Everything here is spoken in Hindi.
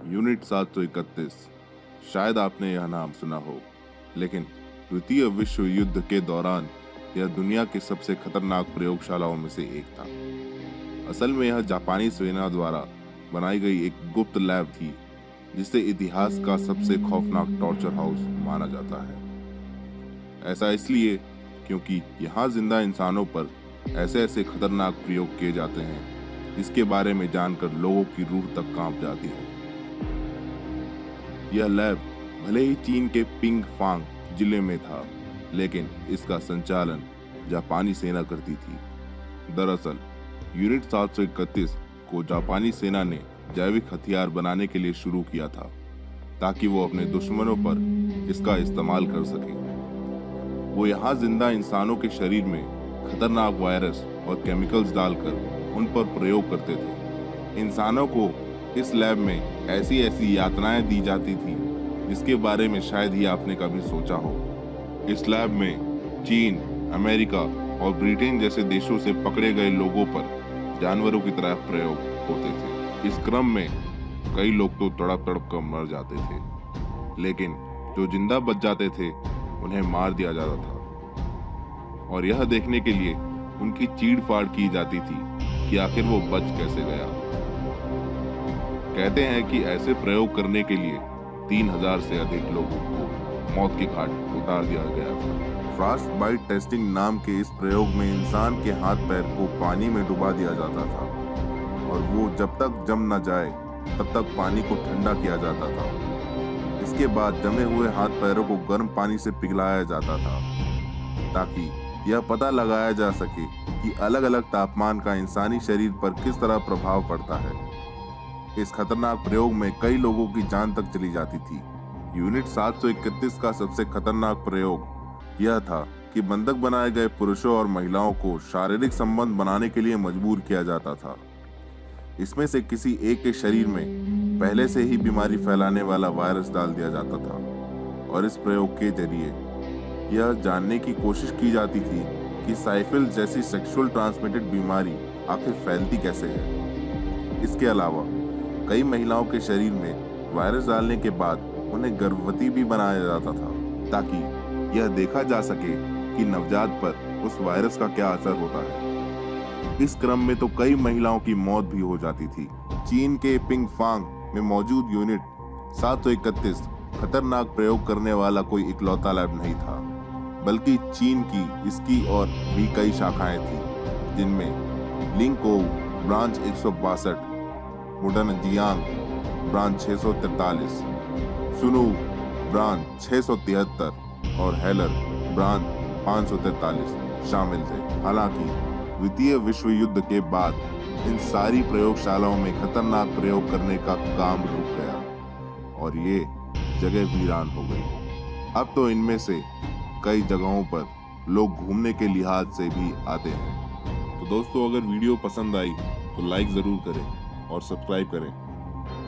यूनिट 731। शायद आपने यह नाम सुना हो, लेकिन द्वितीय विश्व युद्ध के दौरान यह दुनिया की सबसे खतरनाक प्रयोगशालाओं में से एक था। असल में यह जापानी सेना द्वारा बनाई गई एक गुप्त लैब थी, जिसे इतिहास का सबसे खौफनाक टॉर्चर हाउस माना जाता है। ऐसा इसलिए क्योंकि यहाँ जिंदा इंसानों पर ऐसे ऐसे खतरनाक प्रयोग किए जाते हैं जिसके बारे में जानकर लोगों की रूह तक कांप जाती है। यह लैब भले ही चीन के पिंग फांग जिले में था, लेकिन इसका संचालन जापानी सेना करती थी। दरअसल यूनिट 731 को जापानी सेना ने जैविक हथियार बनाने के लिए शुरू किया था, ताकि वो अपने दुश्मनों पर इसका इस्तेमाल कर सके। वो यहाँ जिंदा इंसानों के शरीर में खतरनाक वायरस और केमिकल्स डालकर उन पर प्रयोग करते थे। इंसानों को इस लैब में ऐसी ऐसी यातनाएं दी जाती थी जिसके बारे में शायद ही आपने कभी सोचा हो। इस लैब में चीन, अमेरिका और ब्रिटेन जैसे देशों से पकड़े गए लोगों पर जानवरों की तरह प्रयोग होते थे। इस क्रम में कई लोग तो तड़प तड़प कर मर जाते थे, लेकिन जो जिंदा बच जाते थे उन्हें मार दिया जाता था, और यह देखने के लिए उनकी चीड़ फाड़ की जाती थी कि आखिर वो बच कैसे गया। कहते हैं कि ऐसे प्रयोग करने के लिए 3000 से अधिक लोगों को मौत के घाट उतार दिया गया था। फ्रॉस्ट बाइट टेस्टिंग नाम के इस प्रयोग में इंसान के हाथ पैर को पानी में डुबा दिया जाता था, और वो जब तक जम न जाए तब तक पानी को ठंडा किया जाता था। इसके बाद जमे हुए हाथ पैरों को गर्म पानी से पिघलाया जाता था, ताकि यह पता लगाया जा सके कि अलग अलग तापमान का इंसानी शरीर पर किस तरह प्रभाव पड़ता है। इस खतरनाक प्रयोग में कई लोगों की जान तक चली जाती थी। यूनिट 731 का सबसे खतरनाक प्रयोग यह था कि बंधक बनाए गए पुरुषों और महिलाओं को शारीरिक संबंध बनाने के लिए मजबूर किया जाता था। इसमें से किसी एक के शरीर में पहले से ही बीमारी फैलाने वाला वायरस डाल दिया जाता था, और इस प्रयोग के जरिए यह जानने की कोशिश की जाती थी कि साइफिलिस जैसी सेक्सुअल ट्रांसमिटेड बीमारी आखिर फैलती कैसे है। इसके अलावा कई महिलाओं के शरीर में वायरस डालने के बाद उन्हें गर्भवती भी बनाया जाता था, ताकि यह देखा जा सके कि नवजात पर उस वायरस का क्या असर होता है। इस क्रम में तो कई महिलाओं की मौत भी हो जाती थी। चीन के पिंग फांग में मौजूद यूनिट 731 खतरनाक प्रयोग करने वाला कोई इकलौता लैब नहीं था, बल्कि चीन की इसकी और भी कई शाखाएं थी, जिनमें लिंगकोउ ब्रांच 162, मुडनजियांग ब्रांच 643, सुनु ब्रांच 673 और हेलर ब्रांच 543 शामिल थे। हालांकि द्वितीय विश्व युद्ध के बाद इन सारी प्रयोगशालाओं में खतरनाक प्रयोग करने का काम रुक गया, और ये जगह वीरान हो गई। अब तो इनमें से कई जगहों पर लोग घूमने के लिहाज से भी आते हैं। तो दोस्तों, अगर वीडियो पसंद आई तो लाइक ज़रूर करें और सब्सक्राइब करें।